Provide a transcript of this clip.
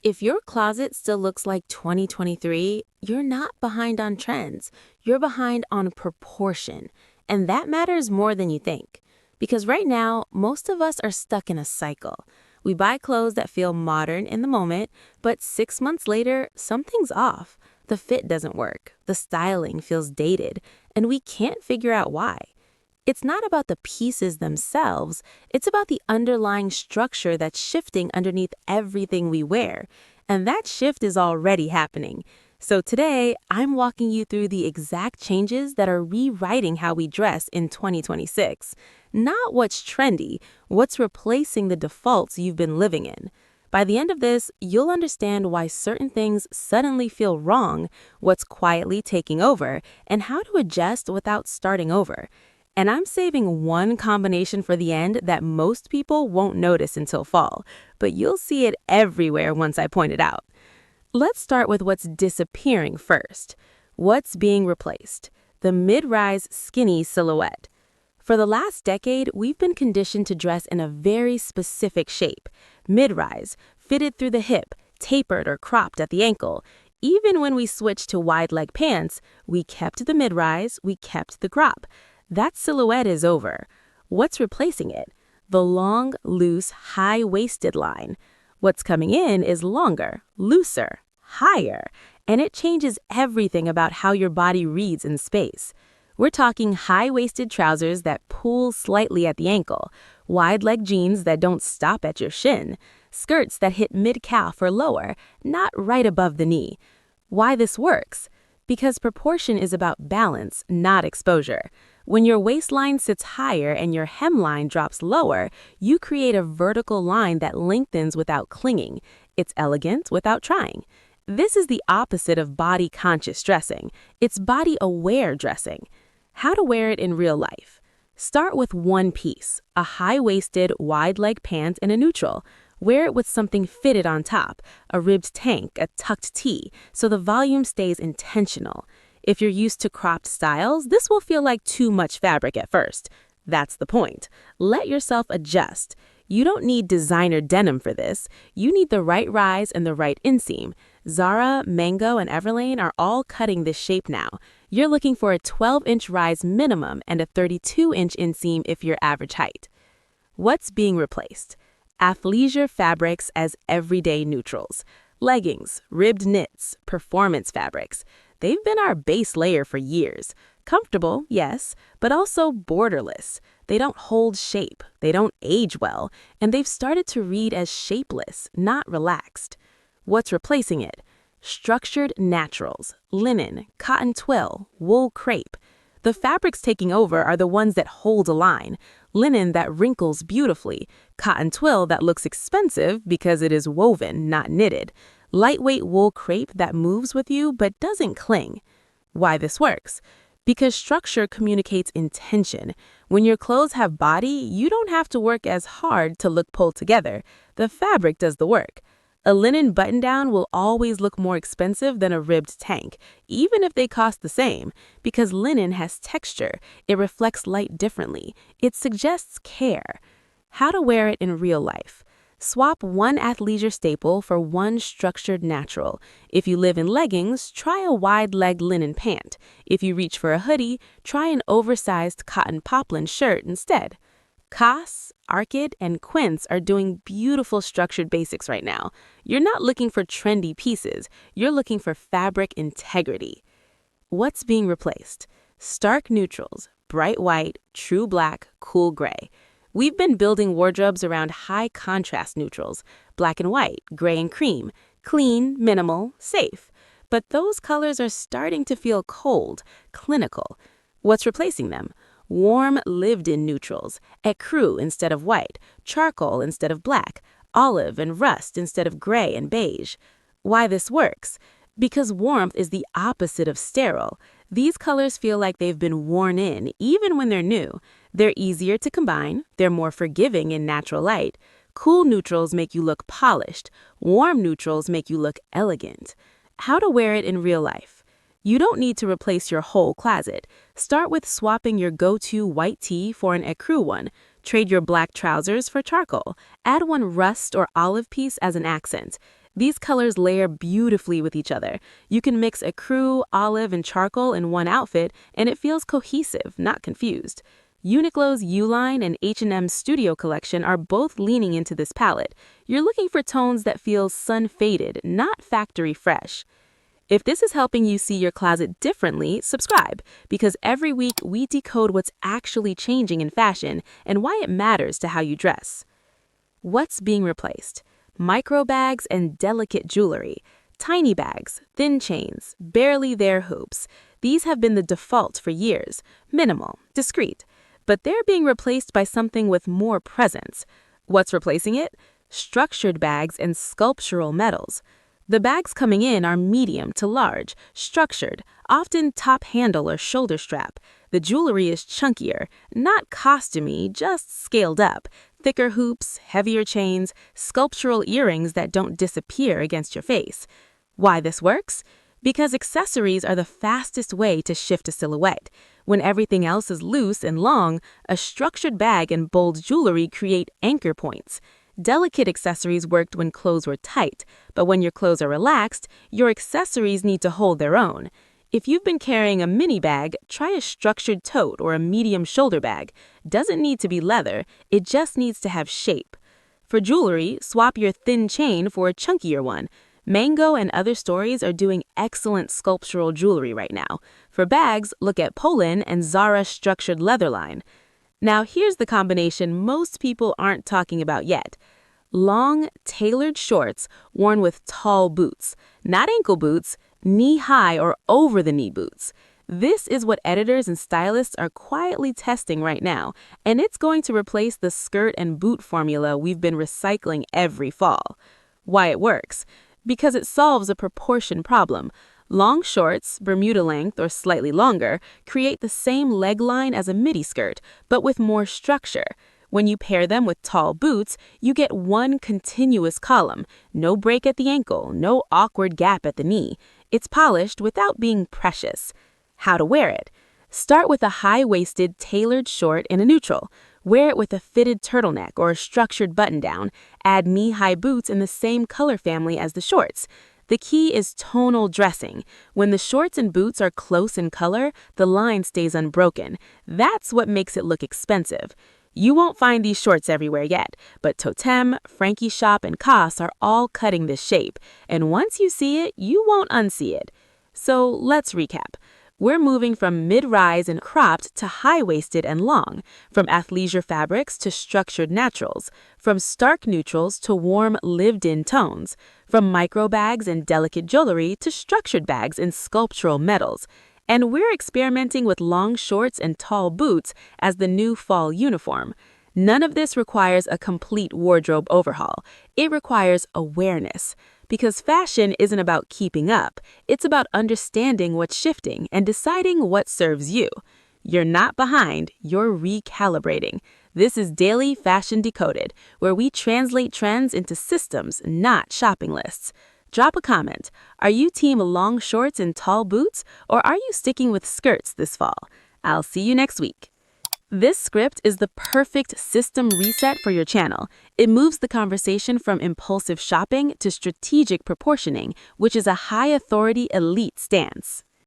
If your closet still looks like 2023, you're not behind on trends. You're behind on proportion. And that matters more than you think. Because right now, most of us are stuck in a cycle. We buy clothes that feel modern in the moment, but 6 months later, something's off. The fit doesn't work, the styling feels dated, and we can't figure out why. It's not about the pieces themselves, it's about the underlying structure that's shifting underneath everything we wear. And that shift is already happening. So today, I'm walking you through the exact changes that are rewriting how we dress in 2026. Not what's trendy, what's replacing the defaults you've been living in. By the end of this, you'll understand why certain things suddenly feel wrong, what's quietly taking over, and how to adjust without starting over. And I'm saving one combination for the end that most people won't notice until fall, but you'll see it everywhere once I point it out. Let's start with what's disappearing first. What's being replaced? The mid-rise skinny silhouette. For the last decade, we've been conditioned to dress in a very specific shape. Mid-rise, fitted through the hip, tapered or cropped at the ankle. Even when we switched to wide-leg pants, we kept the mid-rise, we kept the crop. That silhouette is over. What's replacing it? The long, loose, high-waisted line. What's coming in is longer, looser, higher, and it changes everything about how your body reads in space. We're talking high-waisted trousers that pull slightly at the ankle, wide-leg jeans that don't stop at your shin, skirts that hit mid-calf or lower, not right above the knee. Why this works? Because proportion is about balance, not exposure. When your waistline sits higher and your hemline drops lower, you create a vertical line that lengthens without clinging. It's elegant without trying. This is the opposite of body-conscious dressing. It's body-aware dressing. How to wear it in real life. Start with one piece, a high-waisted, wide-leg pant in a neutral. Wear it with something fitted on top, a ribbed tank, a tucked tee, so the volume stays intentional. If you're used to cropped styles, this will feel like too much fabric at first. That's the point. Let yourself adjust. You don't need designer denim for this. You need the right rise and the right inseam. Zara, Mango, and Everlane are all cutting this shape now. You're looking for a 12-inch rise minimum and a 32-inch inseam if you're average height. What's being replaced? Athleisure fabrics as everyday neutrals. Leggings, ribbed knits, performance fabrics. They've been our base layer for years. Comfortable, yes, but also borderless. They don't hold shape, they don't age well, and they've started to read as shapeless, not relaxed. What's replacing it? Structured naturals, linen, cotton twill, wool crepe. The fabrics taking over are the ones that hold a line. Linen that wrinkles beautifully, cotton twill that looks expensive because it is woven, not knitted. Lightweight wool crepe that moves with you but doesn't cling. Why this works? Because structure communicates intention. When your clothes have body, you don't have to work as hard to look pulled together. The fabric does the work. A linen button-down will always look more expensive than a ribbed tank, even if they cost the same, because linen has texture. It reflects light differently. It suggests care. How to wear it in real life. Swap one athleisure staple for one structured natural. If you live in leggings, try a wide-legged linen pant. If you reach for a hoodie, try an oversized cotton poplin shirt instead. COS, Arcid, and Quince are doing beautiful structured basics right now. You're not looking for trendy pieces. You're looking for fabric integrity. What's being replaced? Stark neutrals, bright white, true black, cool gray. We've been building wardrobes around high contrast neutrals, black and white, gray and cream, clean, minimal, safe. But those colors are starting to feel cold, clinical. What's replacing them? Warm, lived-in neutrals, ecru instead of white, charcoal instead of black, olive and rust instead of gray and beige. Why this works? Because warmth is the opposite of sterile. These colors feel like they've been worn in, even when they're new. They're easier to combine, they're more forgiving in natural light. Cool neutrals make you look polished. Warm neutrals make you look elegant. How to wear it in real life. You don't need to replace your whole closet. Start with swapping your go-to white tee for an ecru one. Trade your black trousers for charcoal. Add one rust or olive piece as an accent. These colors layer beautifully with each other. You can mix ecru, olive, and charcoal in one outfit, and it feels cohesive, not confused. Uniqlo's U-Line and H&M's Studio Collection are both leaning into this palette. You're looking for tones that feel sun-faded, not factory fresh. If this is helping you see your closet differently, subscribe, because every week we decode what's actually changing in fashion and why it matters to how you dress. What's being replaced? Micro bags and delicate jewelry. Tiny bags, thin chains, barely there hoops. These have been the default for years. Minimal, discreet. But they're being replaced by something with more presence. What's replacing it? Structured bags and sculptural metals. The bags coming in are medium to large, structured, often top handle or shoulder strap. The jewelry is chunkier, not costumey, just scaled up. Thicker hoops, heavier chains, sculptural earrings that don't disappear against your face. Why this works? Because accessories are the fastest way to shift a silhouette. When everything else is loose and long, a structured bag and bold jewelry create anchor points. Delicate accessories worked when clothes were tight, but when your clothes are relaxed, your accessories need to hold their own. If you've been carrying a mini bag, try a structured tote or a medium shoulder bag. Doesn't need to be leather, it just needs to have shape. For jewelry, swap your thin chain for a chunkier one. Mango and other stories are doing excellent sculptural jewelry right now. For bags, look at Polin and Zara structured leather line. Now here's the combination most people aren't talking about yet. Long, tailored shorts worn with tall boots. Not ankle boots, knee-high or over-the-knee boots. This is what editors and stylists are quietly testing right now, and it's going to replace the skirt and boot formula we've been recycling every fall. Why it works? Because it solves a proportion problem. Long shorts, Bermuda length or slightly longer, create the same leg line as a midi-skirt, but with more structure. When you pair them with tall boots, you get one continuous column. No break at the ankle, no awkward gap at the knee. It's polished without being precious. How to wear it? Start with a high-waisted, tailored short in a neutral. Wear it with a fitted turtleneck or a structured button-down. Add knee-high boots in the same color family as the shorts. The key is tonal dressing. When the shorts and boots are close in color, the line stays unbroken. That's what makes it look expensive. You won't find these shorts everywhere yet, but Totem, Frankie Shop, and Koss are all cutting this shape. And once you see it, you won't unsee it. So let's recap. We're moving from mid-rise and cropped to high-waisted and long, from athleisure fabrics to structured naturals, from stark neutrals to warm, lived-in tones, from micro bags and delicate jewelry to structured bags and sculptural metals. And we're experimenting with long shorts and tall boots as the new fall uniform. None of this requires a complete wardrobe overhaul. It requires awareness. Because fashion isn't about keeping up, it's about understanding what's shifting and deciding what serves you. You're not behind, you're recalibrating. This is Daily Fashion Decoded, where we translate trends into systems, not shopping lists. Drop a comment. Are you team long shorts and tall boots, or are you sticking with skirts this fall? I'll see you next week. This script is the perfect system reset for your channel. It moves the conversation from impulsive shopping to strategic proportioning, which is a high-authority elite stance.